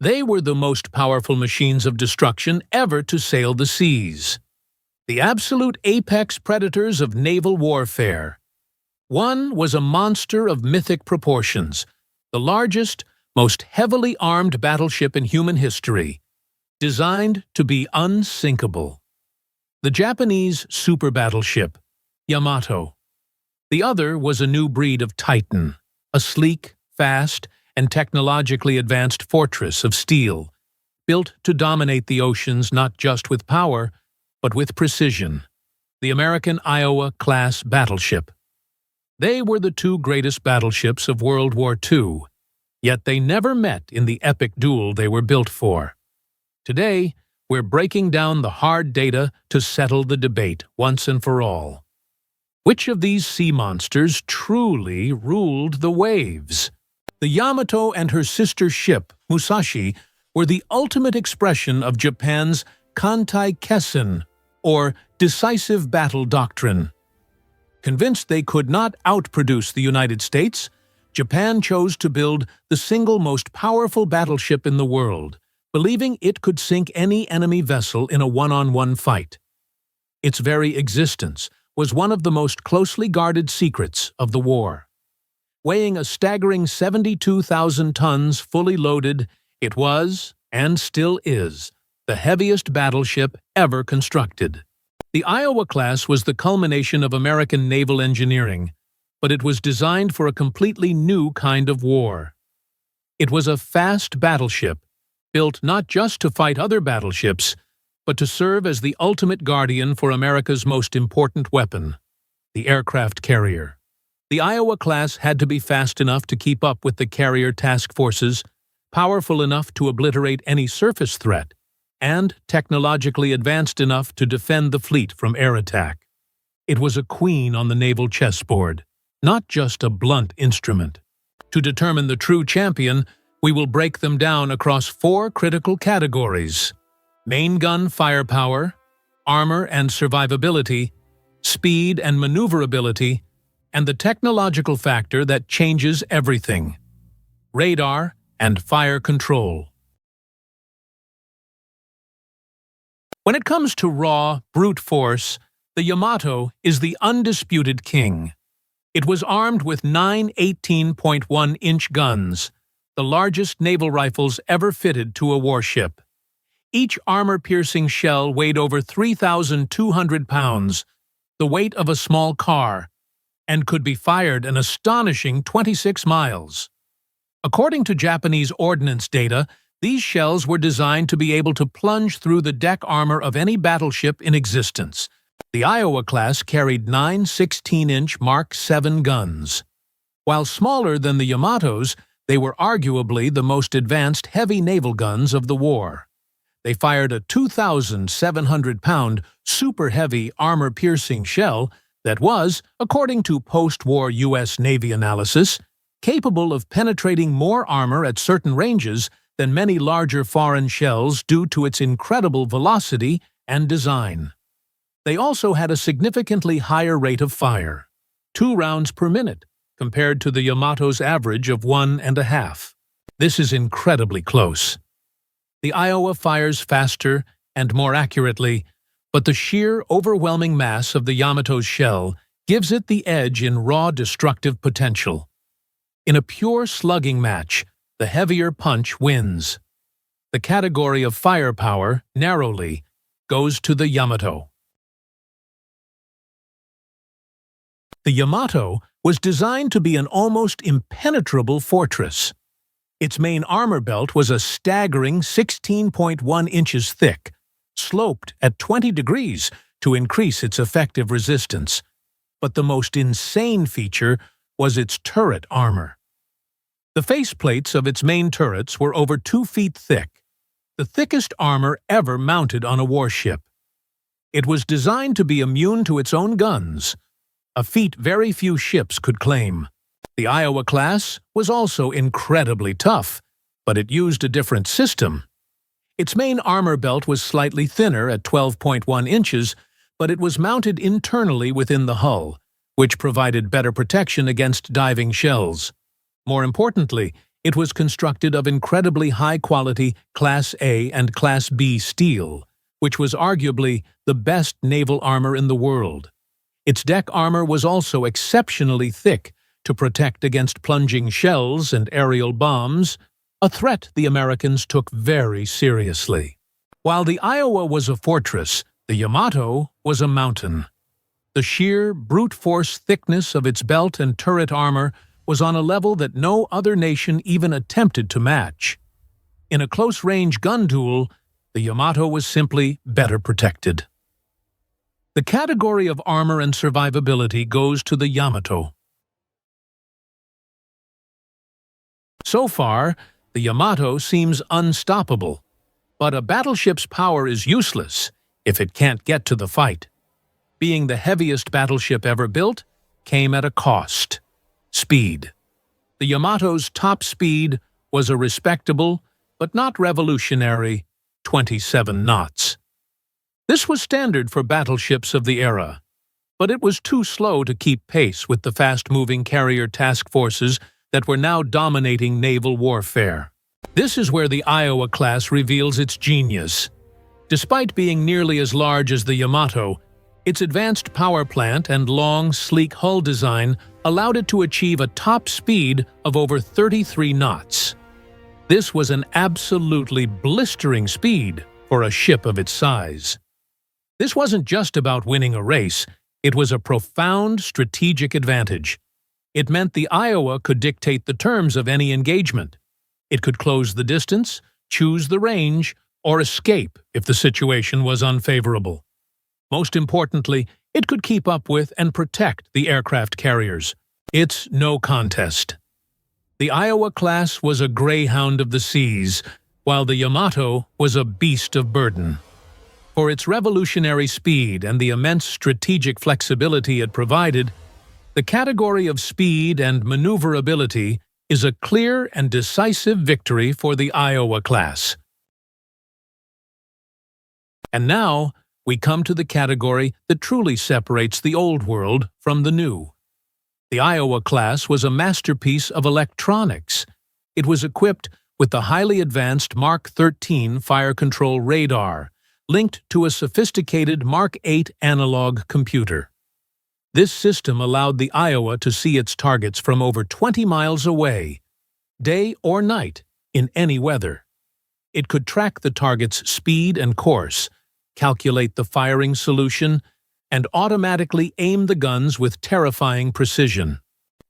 They were the most powerful machines of destruction ever to sail the seas. The absolute apex predators of naval warfare. One was a monster of mythic proportions, the largest, most heavily armed battleship in human history, designed to be unsinkable. The Japanese Super-Battleship, Yamato. The other was a new breed of Titan, a sleek, fast, and technologically advanced fortress of steel, built to dominate the oceans not just with power, but with precision. The American Iowa-Class Battleship. They were the two greatest battleships of World War II, yet they never met in the epic duel they were built for. Today, we're breaking down the hard data to settle the debate once and for all. Which of these sea monsters truly ruled the waves? The Yamato and her sister ship, Musashi, were the ultimate expression of Japan's Kantai-Kessen, or decisive battle doctrine. Convinced they could not outproduce the United States, Japan chose to build the single most powerful battleship in the world, believing it could sink any enemy vessel in a one-on-one fight. Its very existence was one of the most closely guarded secrets of the war. Weighing a staggering 72,000 tons fully loaded, it was, and still is, the heaviest battleship ever constructed. The Iowa-class was the culmination of American naval engineering, but it was designed for a completely new kind of war. It was a fast battleship, built not just to fight other battleships, but to serve as the ultimate guardian for America's most important weapon, the aircraft carrier. The Iowa-class had to be fast enough to keep up with the carrier task forces, powerful enough to obliterate any surface threat, and technologically advanced enough to defend the fleet from air attack. It was a queen on the naval chessboard, not just a blunt instrument. To determine the true champion, we will break them down across 4 critical categories: main gun firepower, armor and survivability, speed and maneuverability, and the technological factor that changes everything: radar and fire control. When it comes to raw, brute force, the Yamato is the undisputed king. It was armed with 9 18.1-inch guns, the largest naval rifles ever fitted to a warship. Each armor-piercing shell weighed over 3,200 pounds, the weight of a small car, and could be fired an astonishing 26 miles. According to Japanese ordnance data, these shells were designed to be able to plunge through the deck armor of any battleship in existence. The Iowa-class carried 9 16-inch Mark VII guns. While smaller than the Yamato's, they were arguably the most advanced heavy naval guns of the war. They fired a 2,700-pound, super-heavy armor-piercing shell that was, according to post-war U.S. Navy analysis, capable of penetrating more armor at certain ranges than many larger foreign shells due to its incredible velocity and design. They also had a significantly higher rate of fire, 2 rounds per minute, compared to the Yamato's average of 1.5. This is incredibly close. The Iowa fires faster and more accurately, but the sheer, overwhelming mass of the Yamato's shell gives it the edge in raw destructive potential. In a pure slugging match, the heavier punch wins. The category of firepower, narrowly, goes to the Yamato. The Yamato was designed to be an almost impenetrable fortress. Its main armor belt was a staggering 16.1 inches thick, sloped at 20 degrees to increase its effective resistance. But the most insane feature was its turret armor. The faceplates of its main turrets were over 2 feet thick, the thickest armor ever mounted on a warship. It was designed to be immune to its own guns, a feat very few ships could claim. The Iowa-class was also incredibly tough, but it used a different system. Its main armor belt was slightly thinner at 12.1 inches, but it was mounted internally within the hull, which provided better protection against diving shells. More importantly, It was constructed of incredibly high-quality Class A and Class B steel, which was arguably the best naval armor in the world. Its deck armor was also exceptionally thick to protect against plunging shells and aerial bombs, a threat the Americans took very seriously. While the Iowa was a fortress, the Yamato was a mountain. The sheer, brute force thickness of its belt and turret armor was on a level that no other nation even attempted to match. In a close-range gun duel, the Yamato was simply better protected. The category of armor and survivability goes to the Yamato. So far, the Yamato seems unstoppable, but a battleship's power is useless if it can't get to the fight. Being the heaviest battleship ever built came at a cost: speed. The Yamato's top speed was a respectable, but not revolutionary, 27 knots. This was standard for battleships of the era, but it was too slow to keep pace with the fast-moving carrier task forces that were now dominating naval warfare. This is where the Iowa-class reveals its genius. Despite being nearly as large as the Yamato, its advanced power plant and long, sleek hull design allowed it to achieve a top speed of over 33 knots. This was an absolutely blistering speed for a ship of its size. This wasn't just about winning a race, it was a profound strategic advantage. It meant the Iowa could dictate the terms of any engagement. It could close the distance, choose the range, or escape if the situation was unfavorable. Most importantly, it could keep up with and protect the aircraft carriers. It's no contest. The Iowa-class was a greyhound of the seas, while the Yamato was a beast of burden. For its revolutionary speed and the immense strategic flexibility it provided, the category of speed and maneuverability is a clear and decisive victory for the Iowa-class. And now, we come to the category that truly separates the old world from the new. The Iowa-class was a masterpiece of electronics. It was equipped with the highly advanced Mark 13 fire control radar, linked to a sophisticated Mark 8 analog computer. This system allowed the Iowa to see its targets from over 20 miles away, day or night, in any weather. It could track the target's speed and course, calculate the firing solution, and automatically aim the guns with terrifying precision.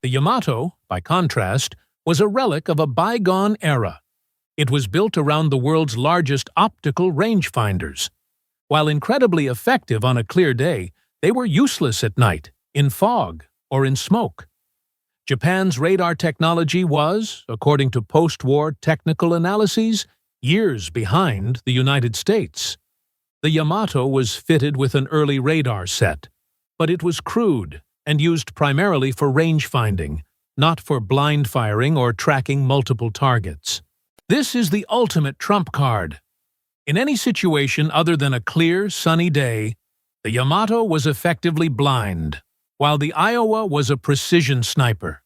The Yamato, by contrast, was a relic of a bygone era. It was built around the world's largest optical rangefinders. While incredibly effective on a clear day, they were useless at night, in fog, or in smoke. Japan's radar technology was, according to post-war technical analyses, years behind the United States. The Yamato was fitted with an early radar set, but it was crude and used primarily for range finding, not for blind firing or tracking multiple targets. This is the ultimate trump card. In any situation other than a clear, sunny day, the Yamato was effectively blind, while the Iowa was a precision sniper.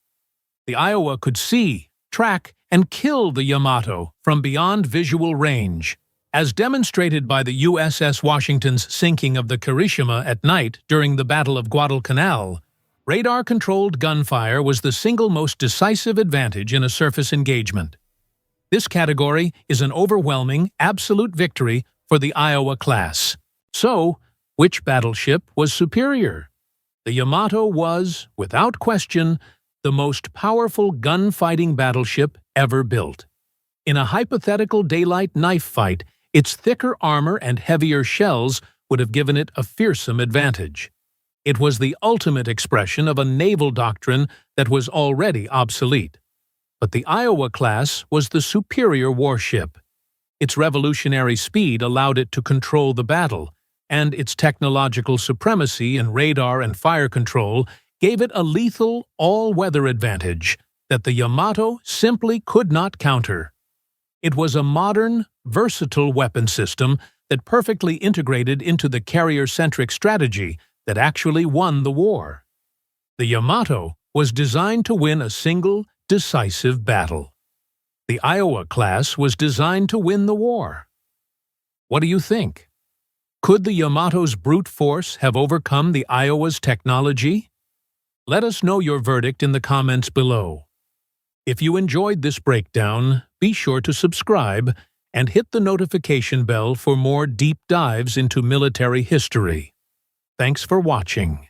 The Iowa could see, track, and kill the Yamato from beyond visual range, as demonstrated by the USS Washington's sinking of the Kirishima at night during the Battle of Guadalcanal. Radar-controlled gunfire was the single most decisive advantage in a surface engagement. This category is an overwhelming, absolute victory for the Iowa-class. So, which battleship was superior? The Yamato was, without question, the most powerful gunfighting battleship ever built. In a hypothetical daylight knife fight, its thicker armor and heavier shells would have given it a fearsome advantage. It was the ultimate expression of a naval doctrine that was already obsolete. But the Iowa-class was the superior warship. Its revolutionary speed allowed it to control the battle, and its technological supremacy in radar and fire control gave it a lethal, all-weather advantage that the Yamato simply could not counter. It was a modern, versatile weapon system that perfectly integrated into the carrier-centric strategy that actually won the war. The Yamato was designed to win a single, decisive battle. The Iowa-class was designed to win the war. What do you think? Could the Yamato's brute force have overcome the Iowa's technology? Let us know your verdict in the comments below. If you enjoyed this breakdown, be sure to subscribe and hit the notification bell for more deep dives into military history. Thanks for watching.